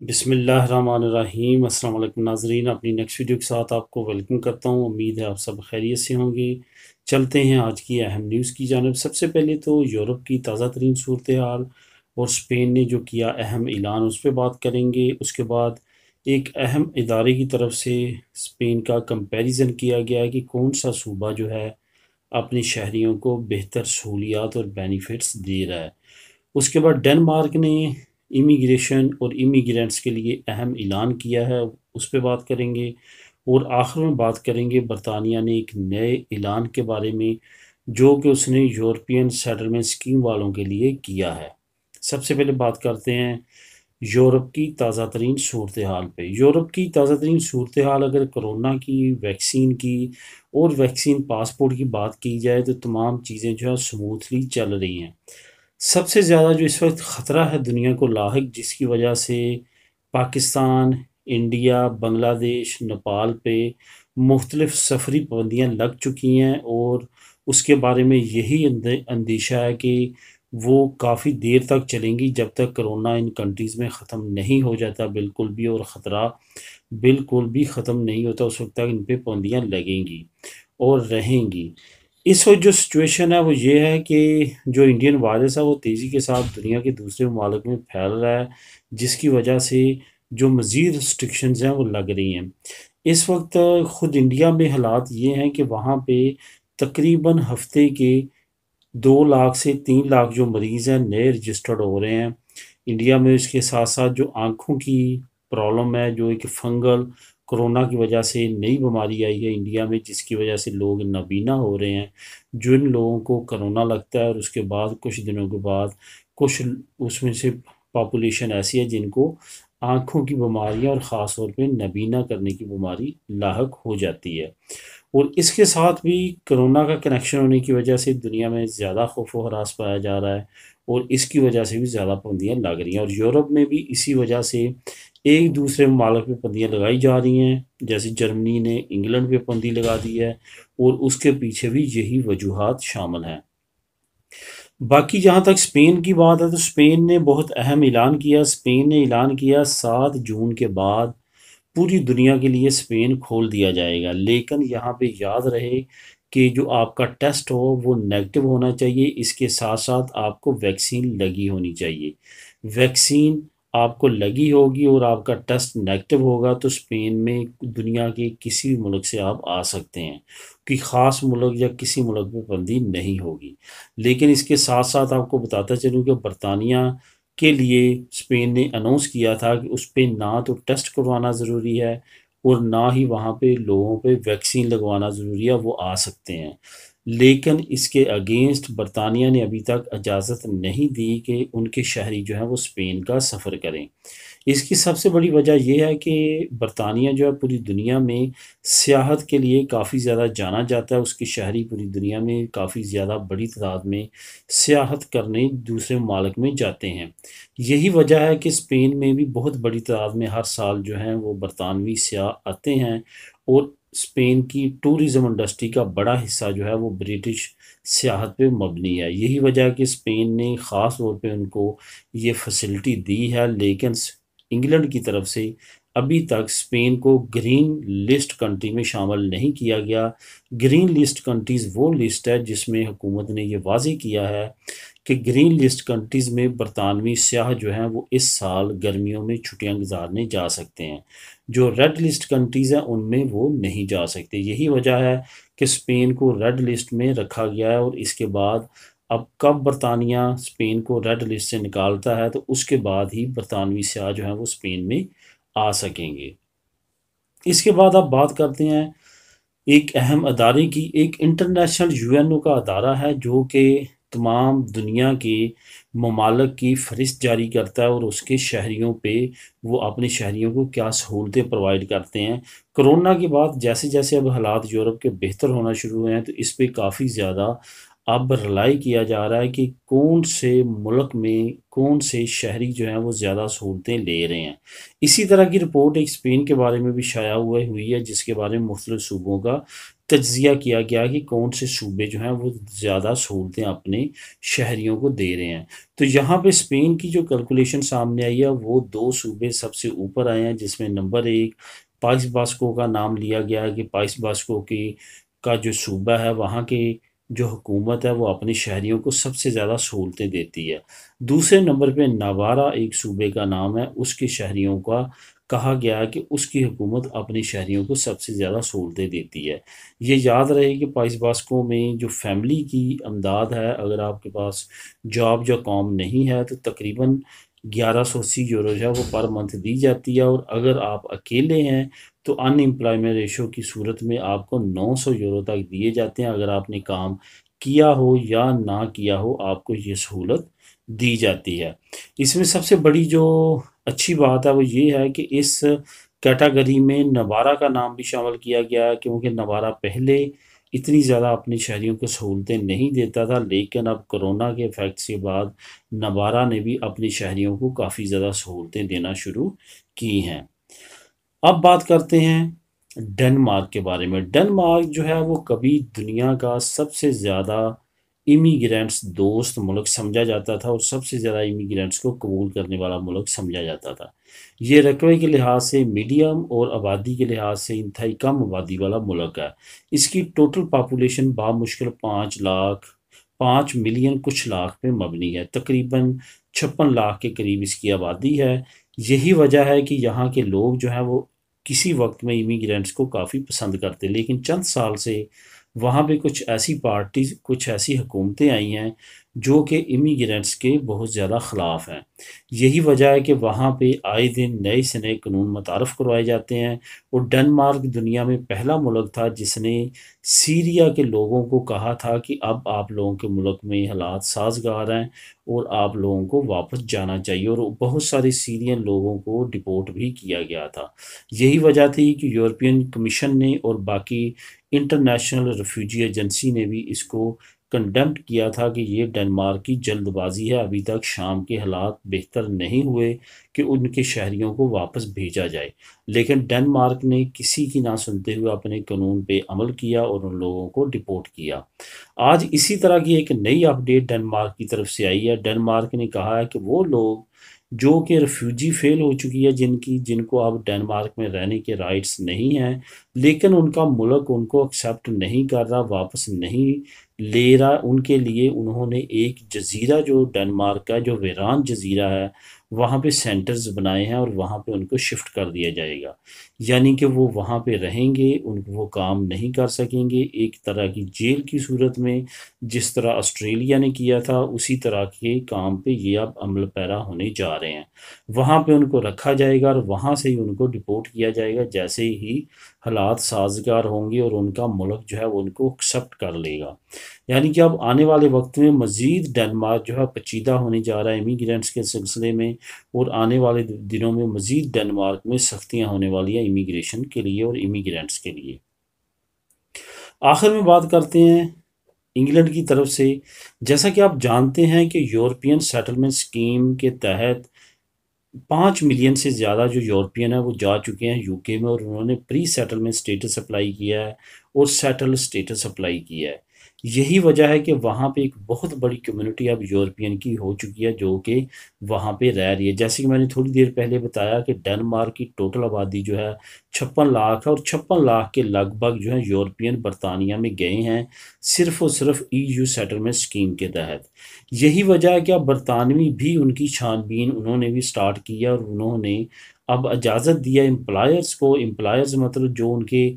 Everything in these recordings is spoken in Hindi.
बिस्मिल्लाहिर्रहमानिर्रहीम। अस्सलाम वालेकुम नाज़रीन, अपनी नेक्स्ट वीडियो के साथ आपको वेलकम करता हूँ। उम्मीद है आप सब खैरियत से होंगे। चलते हैं आज की अहम न्यूज़ की जानिब। सबसे पहले तो यूरोप की ताज़ा तरीन सूरत हाल और स्पेन ने जो किया अहम ऐलान, उस पर बात करेंगे। उसके बाद एक अहम इदारे की तरफ से स्पेन का कंपैरिजन किया गया है कि कौन सा सूबा जो है अपने शहरियों को बेहतर सहूलियात और बेनिफिट्स दे रहा है। उसके बाद डेनमार्क ने इमिग्रेशन और इमिग्रेंट्स के लिए अहम ऐलान किया है, उस पर बात करेंगे। और आखिर में बात करेंगे बरतानिया ने एक नए ऐलान के बारे में, जो कि उसने यूरोपियन सेटलमेंट स्कीम वालों के लिए किया है। सबसे पहले बात करते हैं यूरोप की ताज़ा तरीन सूरत हाल पे। यूरोप की ताज़ा तरीन सूरत हाल, अगर कोरोना की वैक्सीन की और वैक्सीन पासपोर्ट की बात की जाए तो तमाम चीज़ें जो है स्मूथली चल रही हैं। सबसे ज़्यादा जो इस वक्त ख़तरा है दुनिया को लाहिक, जिसकी वजह से पाकिस्तान, इंडिया, बांग्लादेश, नेपाल पे मुख्तलिफ सफरी पाबंदियाँ लग चुकी हैं। और उसके बारे में यही अंदेशा है कि वो काफ़ी देर तक चलेंगी, जब तक कोरोना इन कंट्रीज़ में ख़त्म नहीं हो जाता बिल्कुल भी, और ख़तरा बिल्कुल भी ख़त्म नहीं होता उस वक्त तक इन पे पाबंदियाँ लगेंगी और रहेंगी। इस वक्त जो सिचुएशन है वो ये है कि जो इंडियन वायरस है वो तेज़ी के साथ दुनिया के दूसरे ममालिक में फैल रहा है, जिसकी वजह से जो मज़ीद रिस्ट्रिक्शंस हैं वो लग रही हैं। इस वक्त ख़ुद इंडिया में हालात ये हैं कि वहाँ पे तकरीबन हफ्ते के 2 लाख से 3 लाख जो मरीज़ हैं नए रजिस्टर्ड हो रहे हैं इंडिया में। इसके साथ साथ जो आँखों की प्रॉब्लम है, जो एक फंगल कोरोना की वजह से नई बीमारी आई है इंडिया में, जिसकी वजह से लोग नाबीना हो रहे हैं। जिन लोगों को कोरोना लगता है और उसके बाद कुछ दिनों के बाद कुछ उसमें से पॉपुलेशन ऐसी है जिनको आँखों की बीमारियाँ और ख़ास तौर पे नाबीना करने की बीमारी लाहक हो जाती है। और इसके साथ भी कोरोना का कनेक्शन होने की वजह से दुनिया में ज़्यादा खौफ व हरास पाया जा रहा है, और इसकी वजह से भी ज़्यादा पाबंदियाँ लग रही हैं। और यूरोप में भी इसी वजह से एक दूसरे ममालिक पे पाबंदियाँ लगाई जा रही हैं। जैसे जर्मनी ने इंग्लैंड पे पाबंदी लगा दी है, और उसके पीछे भी यही वजूहात शामिल हैं। बाकी जहाँ तक स्पेन की बात है तो स्पेन ने बहुत अहम ऐलान किया। स्पेन ने ऐलान किया 7 जून के बाद पूरी दुनिया के लिए स्पेन खोल दिया जाएगा, लेकिन यहाँ पे याद रहे कि जो आपका टेस्ट हो वो नेगेटिव होना चाहिए। इसके साथ साथ आपको वैक्सीन लगी होनी चाहिए। वैक्सीन आपको लगी होगी और आपका टेस्ट नेगेटिव होगा तो स्पेन में दुनिया के किसी भी मुल्क से आप आ सकते हैं, कि ख़ास मुल्क या किसी मुल्क पे पाबंदी नहीं होगी। लेकिन इसके साथ साथ आपको बताता चलूँ कि बरतानिया के लिए स्पेन ने अनाउंस किया था कि उस पे ना तो टेस्ट करवाना ज़रूरी है और ना ही वहाँ पे लोगों पे वैक्सीन लगवाना ज़रूरी है, वो आ सकते हैं। लेकिन इसके अगेंस्ट बरतानिया ने अभी तक इजाज़त नहीं दी कि उनके शहरी जो हैं वो स्पेन का सफ़र करें। इसकी सबसे बड़ी वजह यह है कि बरतानिया जो है पूरी दुनिया में सियाहत के लिए काफ़ी ज़्यादा जाना जाता है। उसके शहरी पूरी दुनिया में काफ़ी ज़्यादा बड़ी तादाद में सियाहत करने दूसरे ममालिक में जाते हैं। यही वजह है कि स्पेन में भी बहुत बड़ी तादाद में हर साल जो हैं वो बरतानवी सियाह आते हैं, और स्पेन की टूरिज़्म इंडस्ट्री का बड़ा हिस्सा जो है वो ब्रिटिश सियाहत पे मबनी है। यही वजह है कि स्पेन ने ख़ास तौर पे उनको ये फैसिलिटी दी है। लेकिन इंग्लैंड की तरफ से अभी तक स्पेन को ग्रीन लिस्ट कंट्री में शामिल नहीं किया गया। ग्रीन लिस्ट कंट्रीज़ वो लिस्ट है जिसमें हुकूमत ने ये वाज़ेह किया है कि ग्रीन लिस्ट कंट्रीज़ में बरतानवी सियाह जो हैं वो इस साल गर्मियों में छुट्टियां गुजारने जा सकते हैं। जो रेड लिस्ट कंट्रीज़ हैं उनमें वो नहीं जा सकते। यही वजह है कि स्पेन को रेड लिस्ट में रखा गया है। और इसके बाद अब कब बरतानिया स्पेन को रेड लिस्ट से निकालता है तो उसके बाद ही बरतानवी सियाह जो हैं वो स्पेन में आ सकेंगे। इसके बाद अब बात करते हैं एक अहम अदारे की। एक इंटरनेशनल यूएनओ का अदारा है जो कि तमाम दुनिया के ममालिक की फ़हरिस्त जारी करता है और उसके शहरियों पे वो अपने शहरियों को क्या सहूलतें प्रोवाइड करते हैं। कोरोना के बाद जैसे जैसे अब हालात यूरोप के बेहतर होना शुरू हुए हैं तो इस पे काफ़ी ज़्यादा अब रिलाई किया जा रहा है कि कौन से मुल्क में कौन से शहरी जो हैं वो ज़्यादा सहूलतें ले रहे हैं। इसी तरह की रिपोर्ट एक स्पेन के बारे में भी शाया हुई है, जिसके बारे में मुख्तलिफ सूबों का तज्ज़िया किया गया कि कौन से सूबे जो हैं वो ज़्यादा सहूलतें अपने शहरियों को दे रहे हैं। तो यहाँ पे स्पेन की जो कैलकुलेशन सामने आई है वो 2 सूबे सबसे ऊपर आए हैं, जिसमें नंबर 1 पाइस बास्को का नाम लिया गया है कि पाइस बास्को की का जो सूबा है वहाँ की जो हुकूमत है वो अपने शहरियों को सबसे ज़्यादा सहूलतें देती है। दूसरे नंबर पे नावारा एक सूबे का नाम है, उसके शहरियों का कहा गया है कि उसकी हुकूमत अपने शहरियों को सबसे ज़्यादा सहूलतें देती है। ये याद रहे कि पाइस बास्को में जो फैमिली की अमदाद है, अगर आपके पास जॉब या काम नहीं है तो तकरीबन 1180 यूरो जो है वो पर मंथ दी जाती है, और अगर आप अकेले हैं तो अनएम्प्लॉयमेंट रेशो की सूरत में आपको 900 यूरो तक दिए जाते हैं। अगर आपने काम किया हो या ना किया हो, आपको ये सहूलत दी जाती है। इसमें सबसे बड़ी जो अच्छी बात है वो ये है कि इस कैटेगरी में नवारा का नाम भी शामिल किया गया है, क्योंकि नवारा पहले इतनी ज़्यादा अपनी शहरियों को सहूलतें नहीं देता था, लेकिन अब कोरोना के इफेक्ट के बाद नवारा ने भी अपनी शहरियों को काफ़ी ज़्यादा सहूलतें देना शुरू की हैं। अब बात करते हैं डेनमार्क के बारे में। डेनमार्क जो है वो कभी दुनिया का सबसे ज़्यादा इमिग्रेंट्स दोस्त मुल्क समझा जाता था और सबसे ज़्यादा इमिग्रेंट्स को कबूल करने वाला मुल्क समझा जाता था। ये रकबे के लिहाज से मीडियम और आबादी के लिहाज से इंतहाई कम आबादी वाला मुल्क है। इसकी टोटल पॉपुलेशन बामुश्किल 5 मिलियन कुछ लाख पे मबनी है। तकरीबन 56 लाख के करीब इसकी आबादी है। यही वजह है कि यहाँ के लोग जो हैं वो किसी वक्त में इमिग्रेंट्स को काफ़ी पसंद करते, लेकिन चंद साल से वहाँ पे कुछ ऐसी पार्टीज, कुछ ऐसी हुकूमतें आई हैं जो कि इमिग्रेंट्स के बहुत ज़्यादा ख़िलाफ़ हैं। यही वजह है कि वहाँ पे आए दिन नए से नए कानून मुतारफ़ करवाए जाते हैं, और डेनमार्क दुनिया में पहला मुल्क था जिसने सीरिया के लोगों को कहा था कि अब आप लोगों के मुल्क में हालात साज़गार हैं और आप लोगों को वापस जाना चाहिए, और बहुत सारे सीरियन लोगों को डिपोर्ट भी किया गया था। यही वजह थी कि यूरोपियन कमीशन ने और बाकी इंटरनेशनल रेफ्यूजी एजेंसी ने भी इसको कंडेम्ड किया था कि ये डेनमार्क की जल्दबाजी है। अभी तक शाम के हालात बेहतर नहीं हुए कि उनके शहरियों को वापस भेजा जाए, लेकिन डेनमार्क ने किसी की ना सुनते हुए अपने कानून पे अमल किया और उन लोगों को डिपोर्ट किया। आज इसी तरह की एक नई अपडेट डेनमार्क की तरफ से आई है। डेनमार्क ने कहा है कि वो लोग जो कि रेफ्यूजी फेल हो चुकी है, जिनको अब डेनमार्क में रहने के राइट्स नहीं हैं, लेकिन उनका मुल्क उनको एक्सेप्ट नहीं कर रहा, वापस नहीं ले रहा, उनके लिए उन्होंने एक जजीरा जो डेनमार्क का जो वीरान जजीरा है वहाँ पे सेंटर्स बनाए हैं और वहाँ पे उनको शिफ्ट कर दिया जाएगा। यानी कि वो वहाँ पे रहेंगे, उनको वो काम नहीं कर सकेंगे, एक तरह की जेल की सूरत में। जिस तरह ऑस्ट्रेलिया ने किया था उसी तरह के काम पे ये अब अमल पैरा होने जा रहे हैं। वहाँ पे उनको रखा जाएगा और वहाँ से ही उनको डिपोर्ट किया जाएगा जैसे ही हालात साजगार होंगे और उनका मुल्क जो है वो उनको एक्सेप्ट कर लेगा। यानी कि अब आने वाले वक्त में मज़ीद डेनमार्क जो है पेचीदा होने जा रहा है इमिग्रेंट्स के सिलसिले में, और आने वाले दिनों में मज़ीद डेनमार्क में सख्तियाँ होने वाली हैं इमिग्रेशन के लिए और इमिग्रेंट्स के लिए। आखिर में बात करते हैं इंग्लैंड की तरफ से। जैसा कि आप जानते हैं कि यूरोपियन सेटलमेंट स्कीम के तहत 5 मिलियन से ज़्यादा जो यूरोपियन है वो जा चुके हैं यूके में, और उन्होंने प्री सेटलमेंट स्टेटस अप्लाई किया है और सेटल स्टेटस अप्लाई किया है। यही वजह है कि वहाँ पे एक बहुत बड़ी कम्युनिटी अब यूरोपियन की हो चुकी है जो कि वहाँ पे रह रही है। जैसे कि मैंने थोड़ी देर पहले बताया कि डेनमार्क की टोटल आबादी जो है 56 लाख है, और 56 लाख के लगभग जो है यूरोपियन बरतानिया में गए हैं सिर्फ और सिर्फ ईयू सेटलमेंट स्कीम के तहत। यही वजह है कि अब बरतानवी भी उनकी छानबीन उन्होंने भी स्टार्ट किया, और उन्होंने अब इजाज़त दिया एम्प्लॉयर्स को। एम्प्लॉयर्स मतलब जो उनके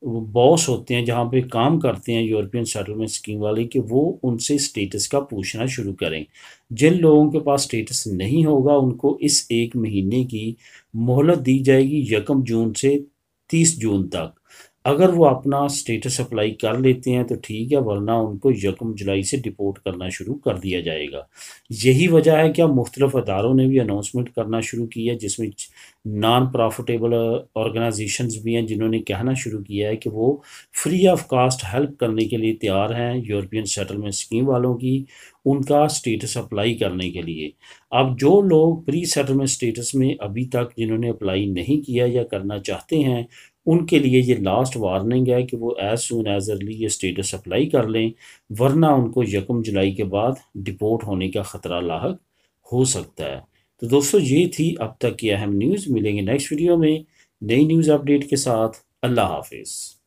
बॉस होते हैं जहाँ पे काम करते हैं यूरोपियन सेटलमेंट स्कीम वाले, कि वो उनसे स्टेटस का पूछना शुरू करें। जिन लोगों के पास स्टेटस नहीं होगा उनको इस 1 महीने की मोहलत दी जाएगी, 1 जून से 30 जून तक। अगर वो अपना स्टेटस अप्लाई कर लेते हैं तो ठीक है, वरना उनको 1 जुलाई से डिपोर्ट करना शुरू कर दिया जाएगा। यही वजह है कि अब मुख्तलिफ अदारों ने भी अनाउंसमेंट करना शुरू की है, जिसमें नॉन प्रॉफिटेबल ऑर्गेनाइजेशंस भी हैं जिन्होंने कहना शुरू किया है कि वो फ्री ऑफ कास्ट हेल्प करने के लिए तैयार हैं यूरोपियन सेटलमेंट स्कीम वालों की, उनका स्टेटस अप्लाई करने के लिए। अब जो लोग प्री सेटलमेंट स्टेटस में अभी तक जिन्होंने अप्लाई नहीं किया या करना चाहते हैं, उनके लिए ये लास्ट वार्निंग है कि वो एज सून एज अर्ली ये स्टेटस अप्लाई कर लें, वरना उनको 1 जुलाई के बाद डिपोर्ट होने का ख़तरा लाहक हो सकता है। तो दोस्तों, ये थी अब तक की अहम न्यूज़। मिलेंगे नेक्स्ट वीडियो में नई न्यूज़ अपडेट के साथ। अल्लाह हाफिज़।